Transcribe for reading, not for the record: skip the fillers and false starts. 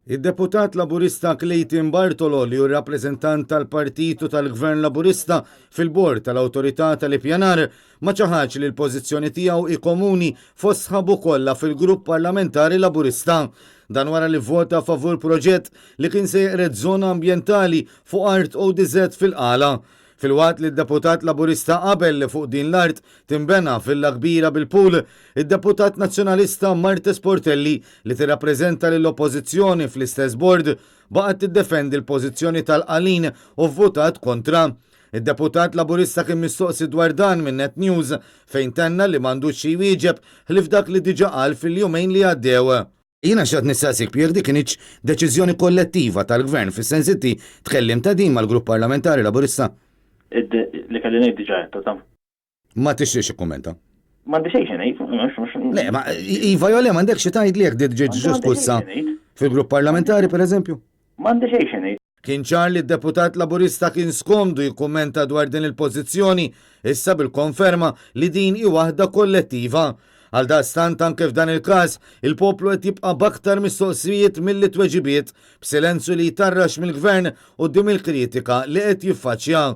Id-deputat Laburista Clayton Bartololi u rappreżentant tal-Partitu tal-Gvern Laburista fil-Bord tal-Awtorità tal-Ippjanar ma ċaħax li l-pożizzjoni tiegħu ikomuni fost sħabu kollha fil-Grupp Parlamentari Laburista. Dan wara li vota favur proġett li kien se jeqred żona ambjentali fuq art ODZ fil-Qala. Fil-waqt li d-deputat Laburista qabel li fuq din l-art timbena fil-la kbira bil-pool, id-deputat nazzjonalista Marta Sportelli li tirrappreżenta lill-oppożizzjoni fl-istess bord baqgħet tiddefendi l-pożizzjoni tal-Qalin u vvotat kontra. Id-deputat Laburista kien mistoqsi dwar dan minn Net News fejn tenna li m'għandux xi jwieġeb ħlif dak li diġà qal fil-jumejn li għaddew. Jiena x'għad nistaqsik jekk dik kienx deċiżjoni kollettiva tal-Gvern fis-sensitti tkellim ta' din mal-Grupp Parlamentari Laburista. Li kelli ngħid diġà tam. Ma tixtiex ikkummenta. M'għandi xejn ngħid. Le, ma iva jew le m'għandekx xi tgħid li jekk diġà diskussa fil-Grupp Parlamentari pereżempju. M'għandi xejn ngħid. Kien ċar li d-deputat Laburista kien skomdu jikkummenta dwar din il-pożizzjoni issa bil-konferma li din hi waħda kollettiva. Għal daqstant anke f'dan il-każ il-poplu qed jibqa' b'aktar mistoqsijiet milli tweġibiet b'silenzju li jtarrax mill-Gvern quddiem il-kritika li qed jiffaċċja.